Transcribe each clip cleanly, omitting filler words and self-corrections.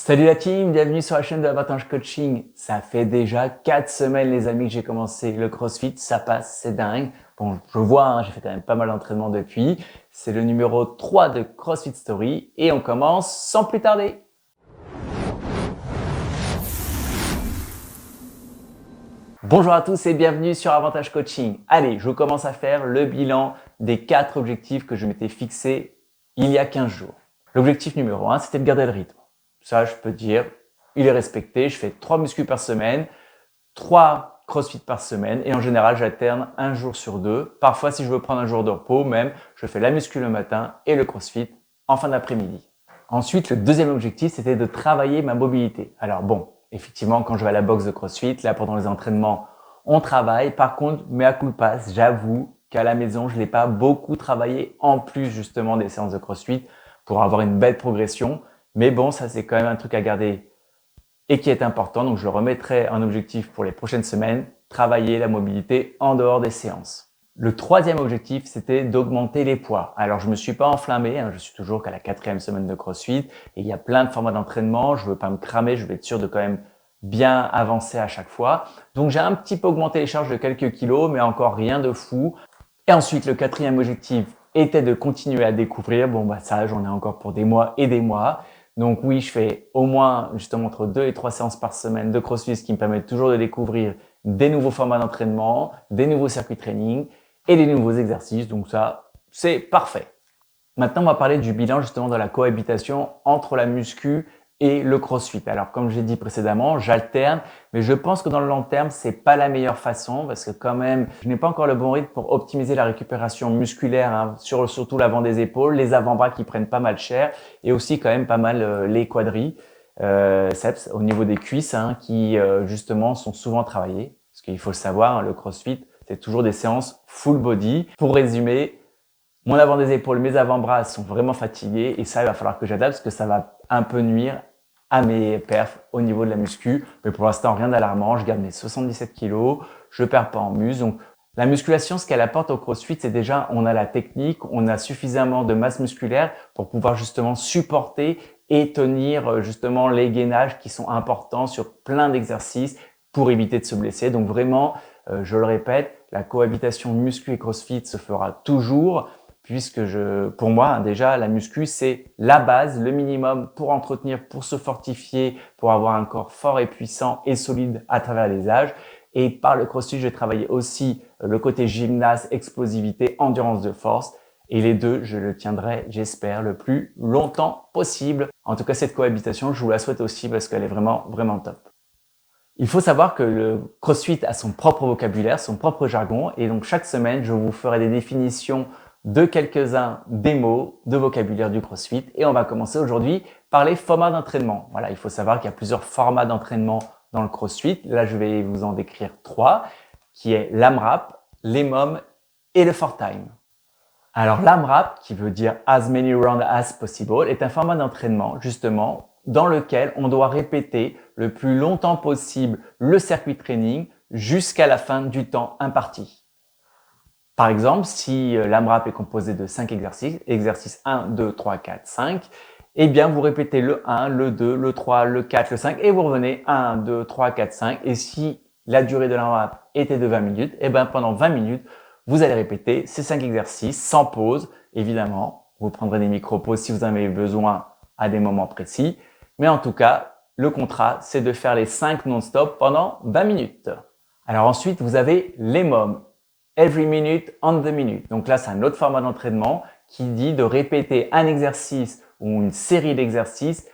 Salut la team, bienvenue sur la chaîne de Avantage Coaching. Ça fait déjà 4 semaines les amis que j'ai commencé le CrossFit, ça passe, c'est dingue. Bon, je vois, j'ai fait quand même pas mal d'entraînement depuis. C'est le numéro 3 de CrossFit Story et on commence sans plus tarder. Bonjour à tous et bienvenue sur Avantage Coaching. Allez, je commence à faire le bilan des 4 objectifs que je m'étais fixés il y a 15 jours. L'objectif numéro 1, c'était de garder le rythme. Ça, je peux dire, il est respecté. Je fais 3 muscles par semaine, 3 CrossFit par semaine et en général, j'alterne un jour sur 2. Parfois, si je veux prendre un jour de repos, même, je fais la muscu le matin et le CrossFit en fin d'après-midi. Ensuite, le deuxième objectif, c'était de travailler ma mobilité. Alors bon, effectivement, quand je vais à la boxe de CrossFit, là, pendant les entraînements, on travaille. Par contre, mea culpa, j'avoue qu'à la maison, je n'ai pas beaucoup travaillé en plus justement des séances de CrossFit pour avoir une belle progression. Mais bon, ça c'est quand même un truc à garder et qui est important. Donc je le remettrai en objectif pour les prochaines semaines, travailler la mobilité en dehors des séances. Le troisième objectif, c'était d'augmenter les poids. Alors je me suis pas enflammé, je suis toujours qu'à la 4e semaine de CrossFit et il y a plein de formats d'entraînement. Je veux pas me cramer, je veux être sûr de quand même bien avancer à chaque fois. Donc j'ai un petit peu augmenté les charges de quelques kilos, mais encore rien de fou. Et ensuite, le quatrième objectif était de continuer à découvrir. Bon, bah ça, j'en ai encore pour des mois et des mois. Donc oui, je fais au moins justement entre 2 et 3 séances par semaine de CrossFit, ce qui me permet toujours de découvrir des nouveaux formats d'entraînement, des nouveaux circuits training et des nouveaux exercices. Donc ça, c'est parfait. Maintenant, on va parler du bilan justement de la cohabitation entre la muscu et le CrossFit. Alors, comme j'ai dit précédemment, j'alterne, mais je pense que dans le long terme, c'est pas la meilleure façon parce que quand même, je n'ai pas encore le bon rythme pour optimiser la récupération musculaire, surtout l'avant des épaules, les avant-bras qui prennent pas mal cher et aussi quand même pas mal les quadriceps au niveau des cuisses qui justement sont souvent travaillés. Parce qu'il faut le savoir, le CrossFit, c'est toujours des séances full body. Pour résumer, mon avant des épaules, mes avant-bras sont vraiment fatigués et ça, il va falloir que j'adapte parce que ça va un peu nuire à mes perfs au niveau de la muscu. Mais pour l'instant, rien d'alarmant. Je garde mes 77 kilos, je perds pas en muscle. Donc, la musculation, ce qu'elle apporte au CrossFit, c'est déjà, on a la technique, on a suffisamment de masse musculaire pour pouvoir justement supporter et tenir justement les gainages qui sont importants sur plein d'exercices pour éviter de se blesser. Donc vraiment, je le répète, la cohabitation muscu et CrossFit se fera toujours puisque pour moi, déjà, la muscu, c'est la base, le minimum pour entretenir, pour se fortifier, pour avoir un corps fort et puissant et solide à travers les âges. Et par le CrossFit, j'ai travaillé aussi le côté gymnase, explosivité, endurance de force. Et les deux, je le tiendrai, j'espère, le plus longtemps possible. En tout cas, cette cohabitation, je vous la souhaite aussi parce qu'elle est vraiment, vraiment top. Il faut savoir que le CrossFit a son propre vocabulaire, son propre jargon. Et donc, chaque semaine, je vous ferai des définitions de quelques-uns des mots de vocabulaire du CrossFit. Et on va commencer aujourd'hui par les formats d'entraînement. Voilà, il faut savoir qu'il y a plusieurs formats d'entraînement dans le CrossFit. Là, je vais vous en décrire 3, qui est l'AMRAP, l'EMOM et le 4Time. Alors, l'AMRAP, qui veut dire As Many Rounds as Possible, est un format d'entraînement, justement, dans lequel on doit répéter le plus longtemps possible le circuit training jusqu'à la fin du temps imparti. Par exemple, si l'AMRAP est composé de 5 exercices, exercice 1, 2, 3, 4, 5, eh bien, vous répétez le 1, le 2, le 3, le 4, le 5 et vous revenez 1, 2, 3, 4, 5. Et si la durée de l'AMRAP était de 20 minutes, eh bien, pendant 20 minutes, vous allez répéter ces 5 exercices sans pause, évidemment. Vous prendrez des micro-pauses si vous en avez besoin à des moments précis. Mais en tout cas, le contrat, c'est de faire les 5 non-stop pendant 20 minutes. Alors ensuite, vous avez l'EMOM. Every minute on the minute. Donc là, c'est un autre format d'entraînement qui dit de répéter un exercice ou une série d'exercices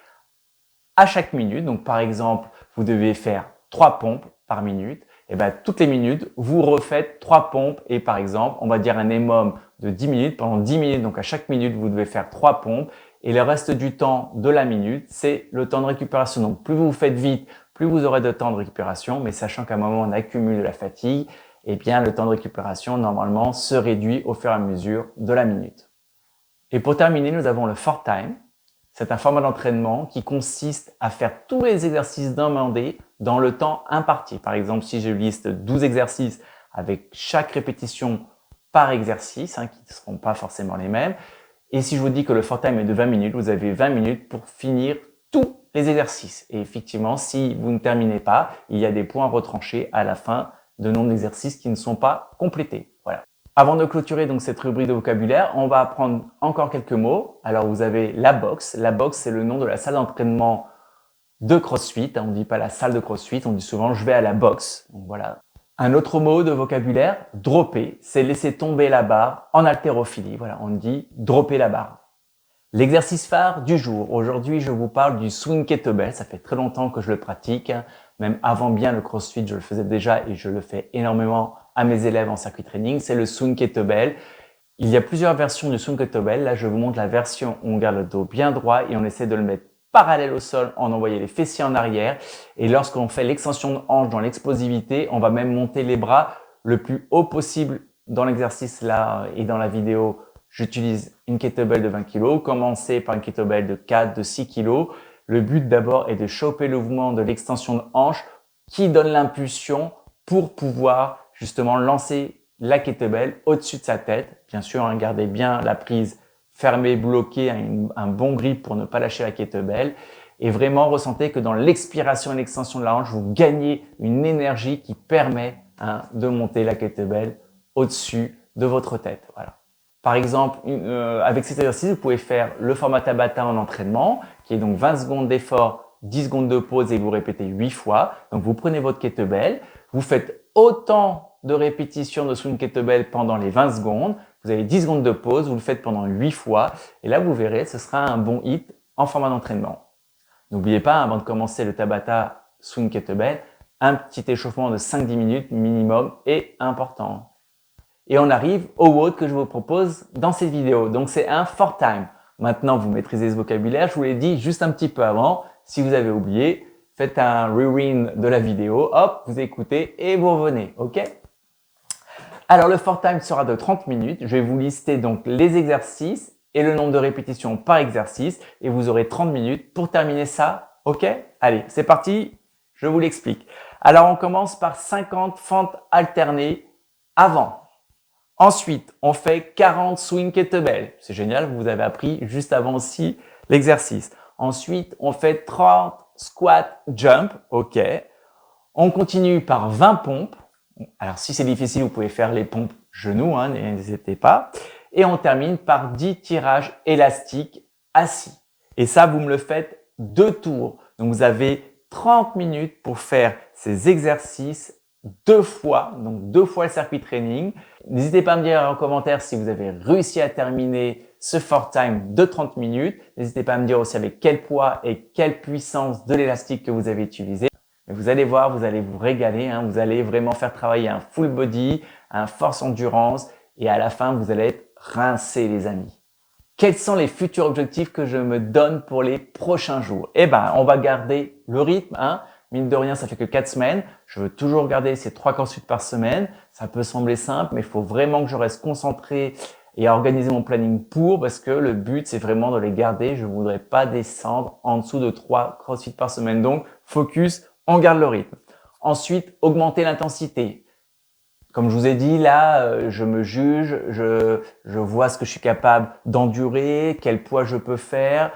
à chaque minute. Donc par exemple, vous devez faire 3 pompes par minute. Et bien toutes les minutes, vous refaites 3 pompes et par exemple, on va dire un EMOM de 10 minutes. Pendant 10 minutes, donc à chaque minute, vous devez faire 3 pompes et le reste du temps de la minute, c'est le temps de récupération. Donc plus vous faites vite, plus vous aurez de temps de récupération, mais sachant qu'à un moment, on accumule de la fatigue, eh bien, le temps de récupération, normalement, se réduit au fur et à mesure de la minute. Et pour terminer, nous avons le 4Time. C'est un format d'entraînement qui consiste à faire tous les exercices demandés dans le temps imparti. Par exemple, si je liste 12 exercices avec chaque répétition par exercice, qui ne seront pas forcément les mêmes. Et si je vous dis que le 4Time est de 20 minutes, vous avez 20 minutes pour finir tous les exercices. Et effectivement, si vous ne terminez pas, il y a des points retranchés à la fin de nombre d'exercices qui ne sont pas complétés. Voilà. Avant de clôturer donc cette rubrique de vocabulaire, on va apprendre encore quelques mots. Alors vous avez la boxe. La boxe, c'est le nom de la salle d'entraînement de CrossFit. On ne dit pas la salle de CrossFit, on dit souvent je vais à la boxe. Donc voilà. Un autre mot de vocabulaire, dropper, c'est laisser tomber la barre en haltérophilie. Voilà, on dit dropper la barre. L'exercice phare du jour. Aujourd'hui, je vous parle du swing kettlebell. Ça fait très longtemps que je le pratique. Même avant bien le CrossFit, je le faisais déjà et je le fais énormément à mes élèves en circuit training. C'est le swing kettlebell. Il y a plusieurs versions du swing kettlebell. Là, je vous montre la version où on garde le dos bien droit et on essaie de le mettre parallèle au sol en envoyant les fessiers en arrière. Et lorsqu'on fait l'extension de hanche dans l'explosivité, on va même monter les bras le plus haut possible dans l'exercice là et dans la vidéo. J'utilise une kettlebell de 20 kg, commencer par une kettlebell de 4, de 6 kg. Le but d'abord est de choper le mouvement de l'extension de hanche qui donne l'impulsion pour pouvoir justement lancer la kettlebell au-dessus de sa tête. Bien sûr, gardez bien la prise fermée, bloquée, un bon grip pour ne pas lâcher la kettlebell. Et vraiment, ressentez que dans l'expiration et l'extension de la hanche, vous gagnez une énergie qui permet de monter la kettlebell au-dessus de votre tête. Voilà. Par exemple, avec cet exercice, vous pouvez faire le format Tabata en entraînement, qui est donc 20 secondes d'effort, 10 secondes de pause et vous répétez 8 fois. Donc, vous prenez votre kettlebell, vous faites autant de répétitions de swing kettlebell pendant les 20 secondes. Vous avez 10 secondes de pause, vous le faites pendant 8 fois. Et là, vous verrez, ce sera un bon hit en format d'entraînement. N'oubliez pas, avant de commencer le Tabata swing kettlebell, un petit échauffement de 5-10 minutes minimum est important. Et on arrive au WOD que je vous propose dans cette vidéo. Donc, c'est un 4 time. Maintenant, vous maîtrisez ce vocabulaire. Je vous l'ai dit juste un petit peu avant. Si vous avez oublié, faites un rewind de la vidéo. Hop, vous écoutez et vous revenez. OK? Alors, le 4 time sera de 30 minutes. Je vais vous lister donc les exercices et le nombre de répétitions par exercice. Et vous aurez 30 minutes pour terminer ça. OK? Allez, c'est parti. Je vous l'explique. Alors, on commence par 50 fentes alternées avant. Ensuite, on fait 40 swing kettlebell. C'est génial, vous avez appris juste avant aussi l'exercice. Ensuite, on fait 30 squat jump. OK. On continue par 20 pompes. Alors, si c'est difficile, vous pouvez faire les pompes genoux, n'hésitez pas. Et on termine par 10 tirages élastiques assis. Et ça, vous me le faites 2 tours. Donc, vous avez 30 minutes pour faire ces exercices 2 fois, donc 2 fois le circuit training. N'hésitez pas à me dire en commentaire si vous avez réussi à terminer ce 4 time de 30 minutes. N'hésitez pas à me dire aussi avec quel poids et quelle puissance de l'élastique que vous avez utilisé. Mais vous allez voir, vous allez vous régaler. Vous allez vraiment faire travailler un full body, un force endurance et à la fin, vous allez être rincés les amis. Quels sont les futurs objectifs que je me donne pour les prochains jours? Eh ben, on va garder le rythme. Mine de rien, ça fait que 4 semaines. Je veux toujours garder ces 3 CrossFit par semaine. Ça peut sembler simple, mais il faut vraiment que je reste concentré et organiser mon planning parce que le but, c'est vraiment de les garder. Je ne voudrais pas descendre en dessous de 3 CrossFit par semaine. Donc, focus, on garde le rythme. Ensuite, augmenter l'intensité. Comme je vous ai dit, là, je me juge, je vois ce que je suis capable d'endurer, quel poids je peux faire,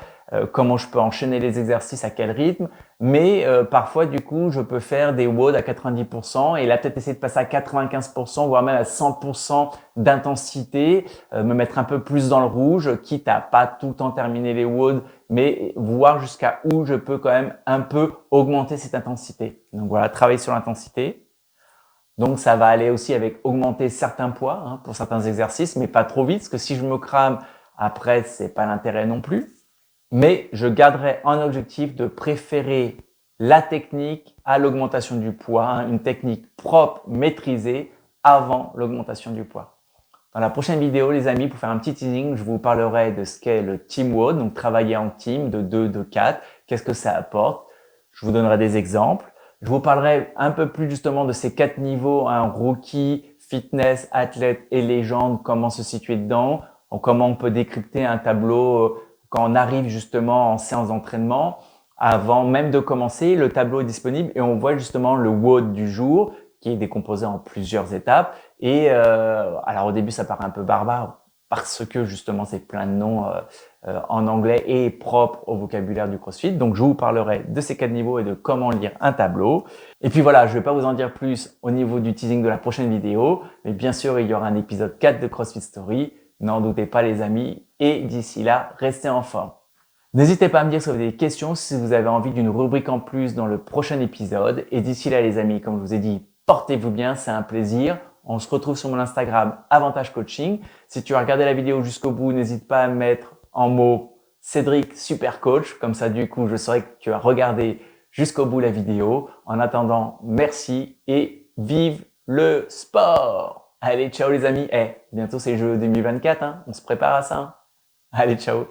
comment je peux enchaîner les exercices, à quel rythme. Mais parfois, du coup, je peux faire des WOD à 90% et là, peut-être essayer de passer à 95%, voire même à 100% d'intensité, me mettre un peu plus dans le rouge, quitte à pas tout le temps terminer les WOD, mais voir jusqu'à où je peux quand même un peu augmenter cette intensité. Donc voilà, travailler sur l'intensité. Donc, ça va aller aussi avec augmenter certains poids pour certains exercices, mais pas trop vite, parce que si je me crame, après, c'est pas l'intérêt non plus. Mais je garderai en objectif de préférer la technique à l'augmentation du poids, une technique propre, maîtrisée, avant l'augmentation du poids. Dans la prochaine vidéo, les amis, pour faire un petit teasing, je vous parlerai de ce qu'est le Team WOD, donc travailler en team de 2, de 4, qu'est-ce que ça apporte. Je vous donnerai des exemples. Je vous parlerai un peu plus justement de ces 4 niveaux, rookie, fitness, athlète et légende, comment se situer dedans, comment on peut décrypter un tableau quand on arrive justement en séance d'entraînement. Avant même de commencer, le tableau est disponible et on voit justement le WOD du jour qui est décomposé en plusieurs étapes. Et alors au début, ça paraît un peu barbare parce que justement, c'est plein de noms en anglais et propre au vocabulaire du CrossFit. Donc, je vous parlerai de ces 4 niveaux et de comment lire un tableau. Et puis voilà, je ne vais pas vous en dire plus au niveau du teasing de la prochaine vidéo, mais bien sûr, il y aura un épisode 4 de CrossFit Story. N'en doutez pas les amis. Et d'ici là, restez en forme. N'hésitez pas à me dire si vous avez des questions, si vous avez envie d'une rubrique en plus dans le prochain épisode. Et d'ici là, les amis, comme je vous ai dit, portez-vous bien, c'est un plaisir. On se retrouve sur mon Instagram, Avantage Coaching. Si tu as regardé la vidéo jusqu'au bout, n'hésite pas à mettre en mots Cédric Super Coach. Comme ça, du coup, je saurai que tu as regardé jusqu'au bout la vidéo. En attendant, merci et vive le sport! Allez, ciao les amis. Bientôt c'est Jeux 2024, hein. On se prépare à ça. Allez, ciao.